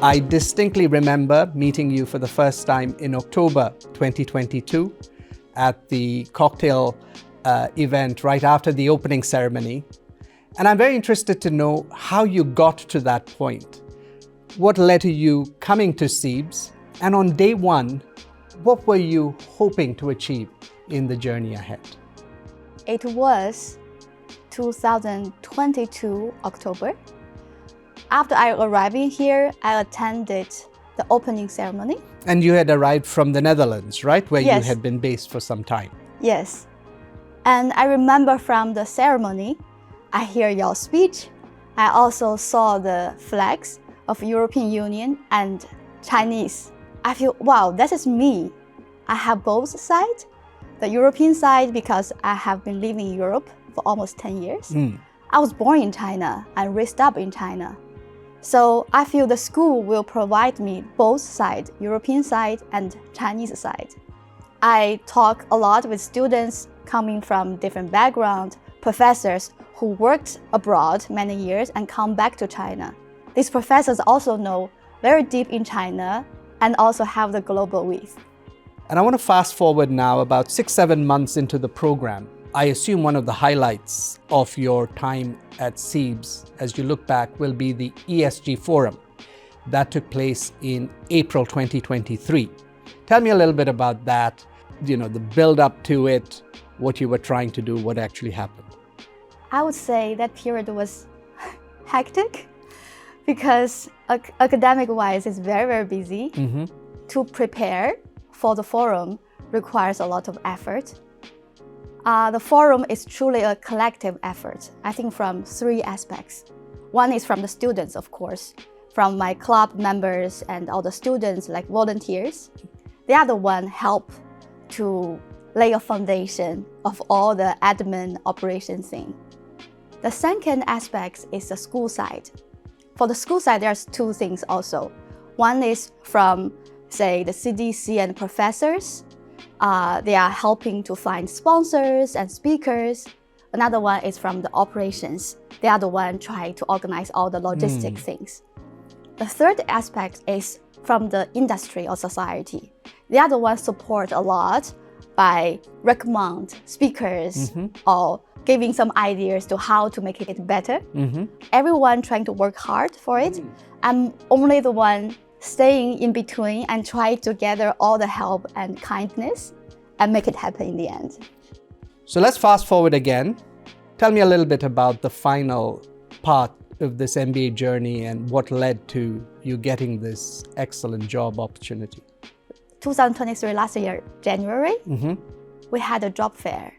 I distinctly remember meeting you for the first time in October 2022 at the cocktail event right after the opening ceremony. And I'm very interested to know how you got to that point. What led to you coming to CEIBS? And on day one, what were you hoping to achieve in the journey ahead? It was 2022 October. After I arriving here, I attended the opening ceremony. And you had arrived from the Netherlands, right? Where Yes. you had been based for some time. Yes. And I remember from the ceremony, I hear your speech. I also saw the flags of European Union and Chinese. I feel, wow, that is me. I have both sides. The European side because I have been living in Europe for almost 10 years. I was born in China and raised up in China. So I feel the school will provide me both sides, European side and Chinese side. I talk a lot with students coming from different backgrounds, professors who worked abroad many years and come back to China. These professors also know very deep in China and also have the global width. And I want to fast forward now about 6-7 months into the program. I assume one of the highlights of your time at CEIBS, as you look back, will be the ESG Forum that took place in April 2023. Tell me a little bit about that, the build up to it, what you were trying to do, what actually happened. I would say that period was hectic because academic-wise it's very, very busy. To prepare for the forum requires a lot of effort. The forum is truly a collective effort, I think from 3 aspects. One is from the students, of course, from my club members and all the students like volunteers. The other one help to lay a foundation of all the admin operation thing. The second aspect is the school side. For the school side, there's 2 things also. One is from, say, the CDC and professors. They are helping to find sponsors and speakers. Another one is from the operations. They are the one trying to organize all the logistic things. The third aspect is from the industry or society. They are the ones support a lot by recommend speakers or giving some ideas to how to make it better. Everyone trying to work hard for it. I'm only the one staying in between and try to gather all the help and kindness and make it happen in the end. So let's fast forward again. Tell me a little bit about the final part of this MBA journey and what led to you getting this excellent job opportunity. 2023, last year, January, we had a job fair.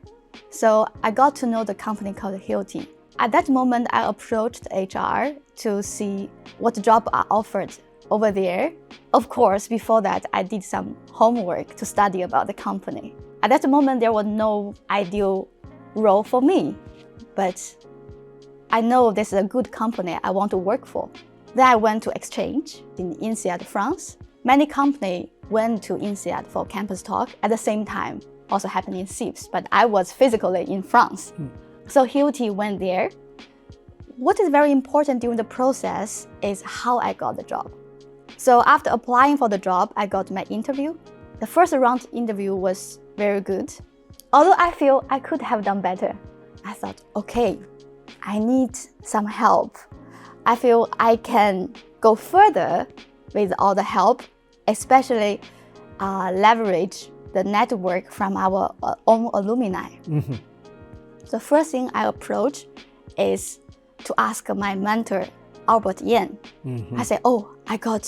So I got to know the company called Hilti. At that moment, I approached HR to see what job are offered over there. Of course, before that, I did some homework to study about the company. At that moment, there was no ideal role for me, but I know this is a good company I want to work for. Then I went to exchange in INSEAD, France. Many companies went to INSEAD for campus talk at the same time, also happened in CEIBS, but I was physically in France. So Hilti went there. What is very important during the process is how I got the job. So after applying for the job, I got my interview. The first round interview was very good. Although I feel I could have done better, I thought, okay, I need some help. I feel I can go further with all the help, especially leverage the network from our own alumni. The first thing I approach is to ask my mentor, Albert Yan. I said, I got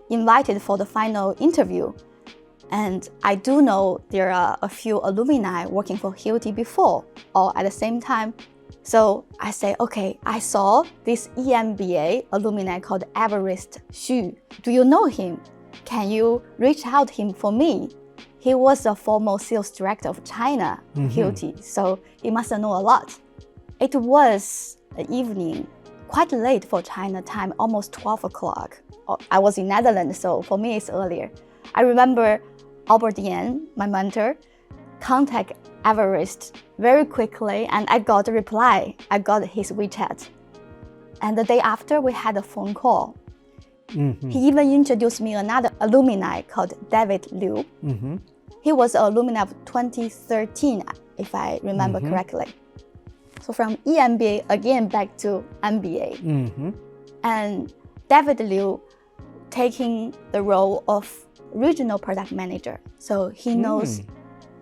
invited for the final interview. And I do know there are a few alumni working for Hilti before or at the same time. So I say, okay, I saw this EMBA alumni called Everest Xu. Do you know him? Can you reach out to him for me? He was a former sales director of China, Hilti, so he must know a lot. It was an evening, quite late for China time, almost 12 o'clock. I was in Netherlands, so for me it's earlier. I remember Albert Yan, my mentor, contact Everest very quickly, and I got a reply. I got his WeChat. And the day after, we had a phone call. He even introduced me another alumni called David Liu. He was an alumni of 2013, if I remember correctly. So from EMBA again back to MBA. And David Liu taking the role of regional product manager. So he knows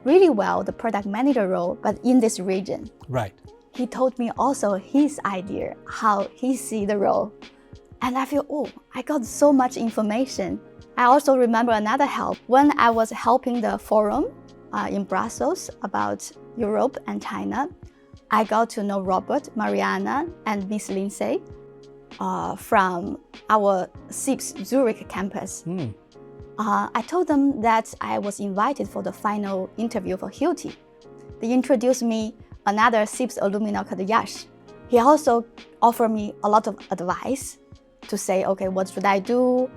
really well the product manager role, but in this region. Right. He told me also his idea, how he see the role. And I feel, oh, I got so much information. I also remember another help. When I was helping the forum in Brussels about Europe and China, I got to know Robert, Mariana, and Miss Lindsay from our CEIBS Zurich campus. I told them that I was invited for the final interview for Hilti. They introduced me another CEIBS alumni called Yash. He also offered me a lot of advice to say, okay, what should I do?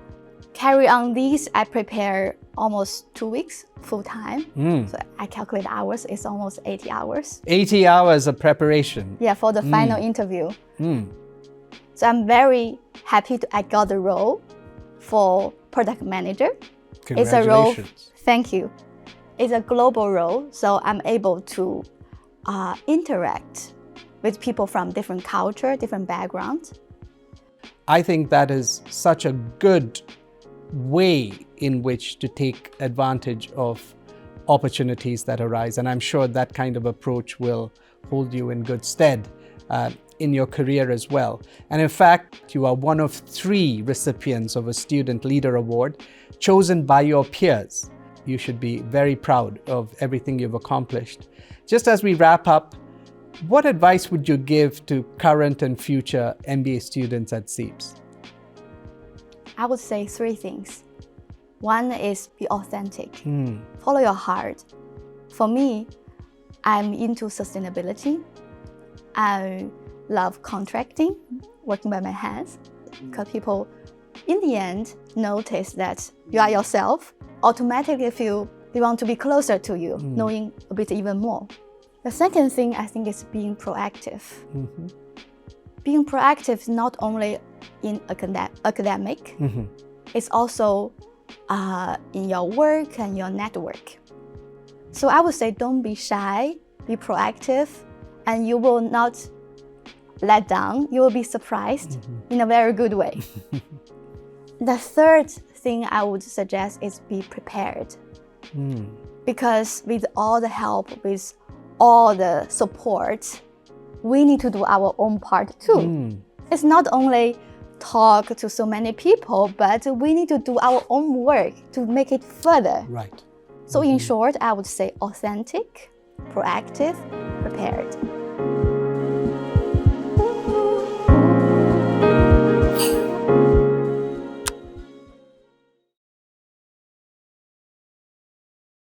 Carry on this. I prepare almost 2 weeks full time. So I calculate hours, it's almost 80 hours. 80 hours of preparation. Yeah, for the final interview. So I'm very happy I got the role for product manager. It's a role, thank you. It's a global role, so I'm able to interact with people from different culture, different backgrounds. I think that is such a good way in which to take advantage of opportunities that arise. And I'm sure that kind of approach will hold you in good stead in your career as well. And in fact, you are one of 3 recipients of a Student Leader Award chosen by your peers. You should be very proud of everything you've accomplished. Just as we wrap up, what advice would you give to current and future MBA students at CEIBS? I would say 3 things. One is be authentic. Follow your heart. For me, I'm into sustainability. I love contracting, working by my hands, because people, in the end, notice that you are yourself, automatically feel they want to be closer to you, knowing a bit even more. The second thing I think is being proactive. Being proactive not only in academic, it's also in your work and your network. So I would say don't be shy, be proactive, and you will not let down. You will be surprised in a very good way. The third thing I would suggest is be prepared. Because with all the help, with all the support, we need to do our own part too. It's not only talk to so many people, but we need to do our own work to make it further. Right. So in short, I would say authentic, proactive, prepared.